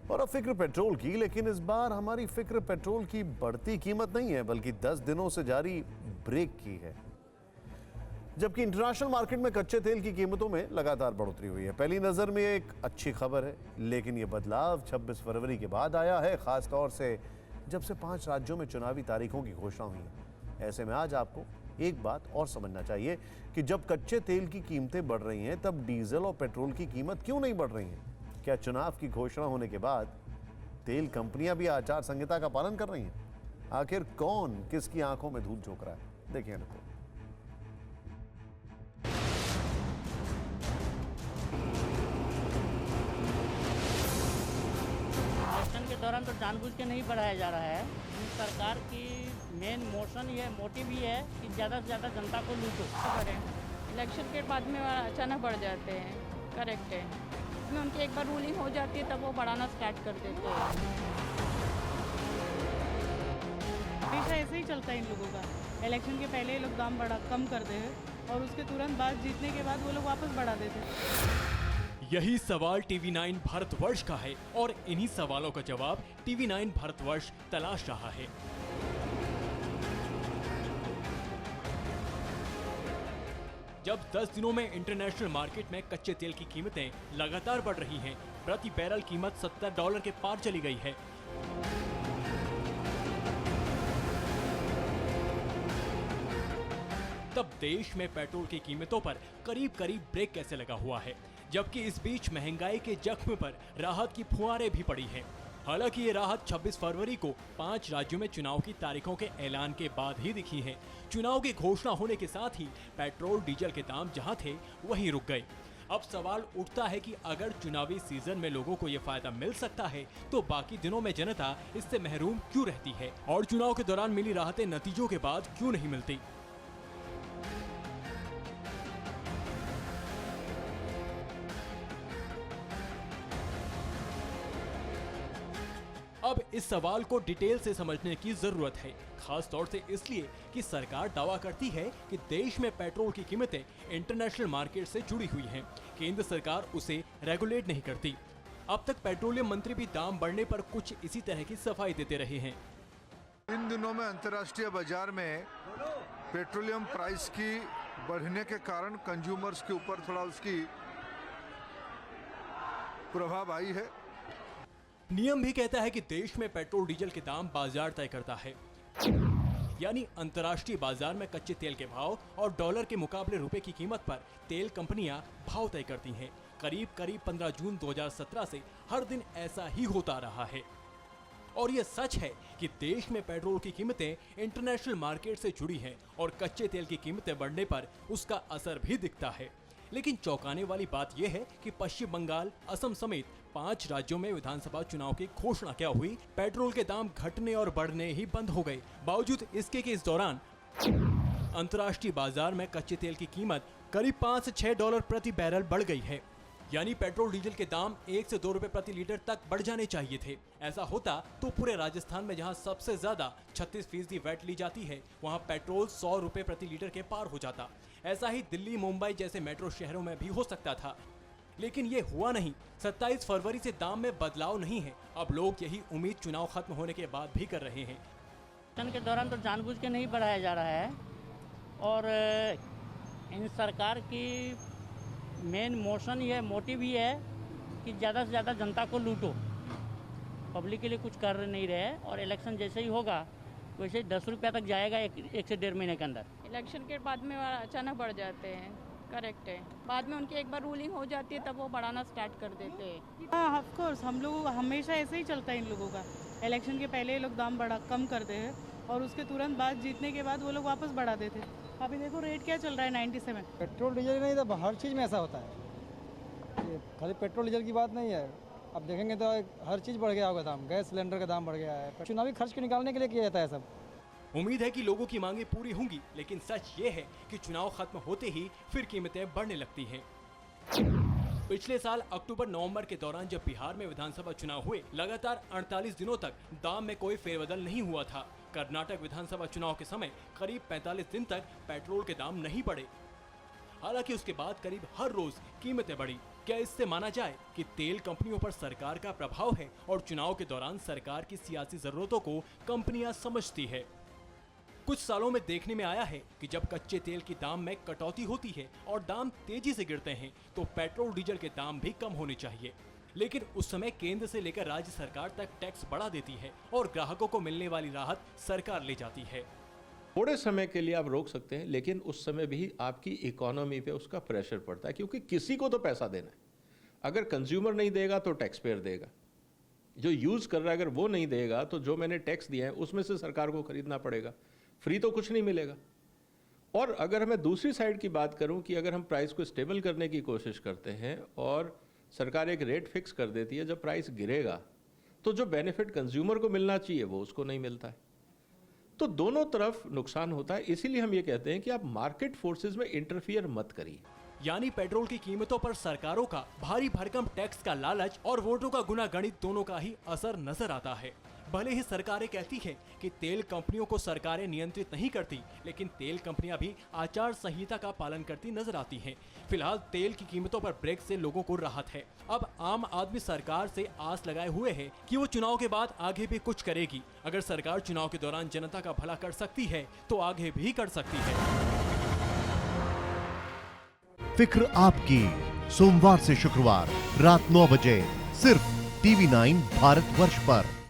और अब फिक्र पेट्रोल की, लेकिन इस बार हमारी फिक्र पेट्रोल की बढ़ती कीमत नहीं है बल्कि 10 दिनों से जारी ब्रेक की है। जबकि इंटरनेशनल मार्केट में कच्चे तेल की कीमतों में लगातार बढ़ोतरी हुई है। पहली नजर में एक अच्छी खबर है, लेकिन यह बदलाव 26 फरवरी के बाद आया है, खास तौर से जब से 5 राज्यों में चुनावी तारीखों की घोषणा हुई है। ऐसे में आज आपको एक बात और समझना चाहिए कि जब कच्चे तेल की कीमतें बढ़ रही हैं, तब डीजल और पेट्रोल की कीमत क्यों नहीं बढ़ रही है। क्या चुनाव की घोषणा होने के बाद तेल कंपनियां भी आचार संहिता का पालन कर रही हैं? आखिर कौन किसकी आंखों में धूल झोंक रहा है, देखिए रिपोर्ट। इलेक्शन के दौरान तो जानबूझ के नहीं बढ़ाया जा रहा है। सरकार की मेन मोशन ये मोटिव ही है कि ज़्यादा से ज़्यादा जनता को लूटो करें। इलेक्शन के बाद में अचानक बढ़ जाते हैं, करेक्ट है। इसमें उनकी एक बार रूलिंग हो जाती है तब वो बढ़ाना स्टार्ट कर देते हैं। हमेशा ऐसे ही चलता है इन लोगों का। इलेक्शन के पहले ये लोग दाम कम करते हैं और उसके तुरंत बाद जीतने के बाद वो लोग वापस बढ़ा देते हैं। यही सवाल टीवी9 भारतवर्ष का है और इन्हीं सवालों का जवाब टीवी9 भारतवर्ष तलाश रहा है। जब 10 दिनों में इंटरनेशनल मार्केट में कच्चे तेल की कीमतें लगातार बढ़ रही हैं, प्रति बैरल कीमत $70 के पार चली गई है। तब देश में पेट्रोल की कीमतों पर करीब करीब ब्रेक कैसे लगा हुआ है, जबकि इस बीच महंगाई के जख्म पर राहत की फुहारें भी पड़ी हैं। हालांकि ये राहत 26 फरवरी को 5 राज्यों में चुनाव की तारीखों के ऐलान के बाद ही दिखी है। चुनाव की घोषणा होने के साथ ही पेट्रोल डीजल के दाम जहां थे वहीं रुक गए। अब सवाल उठता है कि अगर चुनावी सीजन में लोगों को ये फायदा मिल सकता है तो बाकी दिनों में जनता इससे महरूम क्यों रहती है और चुनाव के दौरान मिली राहतें नतीजों के बाद क्यों नहीं मिलती। अब इस सवाल को डिटेल से समझने की जरूरत है, खास तौर से इसलिए कि सरकार दावा करती है कि देश में पेट्रोल की कीमतें इंटरनेशनल मार्केट से जुड़ी हुई हैं। केंद्र सरकार उसे रेगुलेट नहीं करती। अब तक पेट्रोलियम मंत्री भी दाम बढ़ने पर कुछ इसी तरह की सफाई देते रहे हैं। इन दिनों में अंतर्राष्ट्रीय बाजार में पेट्रोलियम प्राइस की बढ़ने के कारण कंज्यूमर्स के ऊपर थोड़ा उसकी प्रभाव आई है। नियम भी कहता है कि देश में पेट्रोल डीजल के दाम बाजार तय करता है, यानी अंतर्राष्ट्रीय बाजार में कच्चे तेल के भाव और डॉलर के मुकाबले रुपए की कीमत पर तेल कंपनियां भाव तय करती हैं। करीब करीब 15 जून 2017 से हर दिन ऐसा ही होता रहा है। और यह सच है कि देश में पेट्रोल की कीमतें इंटरनेशनल मार्केट से जुड़ी हैं और कच्चे तेल की कीमतें बढ़ने पर उसका असर भी दिखता है। लेकिन चौंकाने वाली बात यह है कि पश्चिम बंगाल, असम समेत 5 राज्यों में विधानसभा चुनाव की घोषणा क्या हुई, पेट्रोल के दाम घटने और बढ़ने ही बंद हो गए। बावजूद इसके कि इस दौरान अंतर्राष्ट्रीय बाजार में कच्चे तेल की कीमत करीब $5 से $6 प्रति बैरल बढ़ गई है। यानी पेट्रोल डीजल के दाम 1 से 2 रुपए प्रति लीटर तक बढ़ जाने चाहिए थे। ऐसा होता तो पूरे राजस्थान में जहां सबसे ज्यादा 36% वैट ली जाती है, वहां पेट्रोल 100 रुपए प्रति लीटर के पार हो जाता। ऐसा ही दिल्ली, मुंबई जैसे मेट्रो शहरों में भी हो सकता था, लेकिन ये हुआ नहीं। 27 फरवरी से दाम में बदलाव नहीं है। अब लोग यही उम्मीद चुनाव खत्म होने के बाद भी कर रहे हैं। इलेक्शन के दौरान तो जानबूझ के नहीं बढ़ाया जा रहा है और इन सरकार की मेन मोशन ये मोटिव ही है कि ज़्यादा से ज़्यादा जनता को लूटो। पब्लिक के लिए कुछ कर नहीं रहे और इलेक्शन जैसे ही होगा वैसे ही 10 रुपया तक जाएगा एक से 1.5 महीने के अंदर। इलेक्शन के बाद में अचानक बढ़ जाते हैं, करेक्ट है। बाद में उनकी एक बार रूलिंग हो जाती है तब वो बढ़ाना स्टार्ट कर देते हैं। हाँ, ऑफ कोर्स हम लोग हमेशा ऐसे ही चलता है इन लोगों का। इलेक्शन के पहले ये लोग दाम कम करते हैं और उसके तुरंत बाद जीतने के बाद वो लोग वापस बढ़ा देते हैं। अभी देखो रेट क्या चल रहा है, 97। पेट्रोल डीजल नहीं तो हर चीज़ में ऐसा होता है। ये खाली पेट्रोल डीजल की बात नहीं है। अब देखेंगे तो हर चीज़ बढ़ गया होगा दाम। गैस सिलेंडर का दाम बढ़ गया है। चुनावी खर्च को निकालने के लिए किया जाता है सब। उम्मीद है कि लोगों की मांगे पूरी होंगी, लेकिन सच ये है कि चुनाव खत्म होते ही फिर कीमतें बढ़ने लगती हैं। पिछले साल अक्टूबर-नवंबर के दौरान जब बिहार में विधानसभा चुनाव हुए, लगातार 48 दिनों तक दाम में कोई फेरबदल नहीं हुआ था। कर्नाटक विधानसभा चुनाव के समय करीब 45 दिन तक पेट्रोल के दाम नहीं बढ़े। हालांकि उसके बाद करीब हर रोज कीमतें बढ़ी। क्या इससे माना जाए कि तेल कंपनियों पर सरकार का प्रभाव है और चुनाव के दौरान सरकार की सियासी जरूरतों को कंपनियां समझती है? कुछ सालों में देखने में आया है कि जब कच्चे तेल की दाम में कटौती होती है और दाम तेजी से गिरते हैं तो पेट्रोल डीजल के दाम भी कम होने चाहिए, लेकिन उस समय केंद्र से लेकर राज्य सरकार तक टैक्स बढ़ा देती है और ग्राहकों को मिलने वाली राहत सरकार ले जाती है। थोड़े समय के लिए आप रोक सकते हैं, लेकिन उस समय भी आपकी इकोनॉमी पे उसका प्रेशर पड़ता है, क्योंकि किसी को तो पैसा देना है। अगर कंज्यूमर नहीं देगा तो टैक्स पेयर देगा, जो यूज कर रहा है अगर वो नहीं देगा तो जो मैंने टैक्स दिया है उसमें से सरकार को खरीदना पड़ेगा, फ्री तो कुछ नहीं मिलेगा। और अगर मैं दूसरी साइड की बात करूं कि अगर हम प्राइस को स्टेबल करने की कोशिश करते हैं और सरकार एक रेट फिक्स कर देती है, जब प्राइस गिरेगा तो जो बेनिफिट कंज्यूमर को मिलना चाहिए वो उसको नहीं मिलता है, तो दोनों तरफ नुकसान होता है। इसीलिए हम ये कहते हैं कि आप मार्केट फोर्सेस में इंटरफियर मत करिए। यानी पेट्रोल की कीमतों पर सरकारों का भारी भरकम टैक्स का लालच और वोटों का गुना गणित दोनों का ही असर नजर आता है। भले ही सरकारें कहती है कि तेल कंपनियों को सरकारें नियंत्रित नहीं करती, लेकिन तेल कंपनियां भी आचार संहिता का पालन करती नजर आती हैं। फिलहाल तेल की कीमतों पर ब्रेक से लोगों को राहत है। अब आम आदमी सरकार से आस लगाए हुए है कि वो चुनाव के बाद आगे भी कुछ करेगी। अगर सरकार चुनाव के दौरान जनता का भला कर सकती है तो आगे भी कर सकती है। फिक्र आपकी, सोमवार से शुक्रवार रात 9 बजे सिर्फ TV9 भारतवर्ष पर।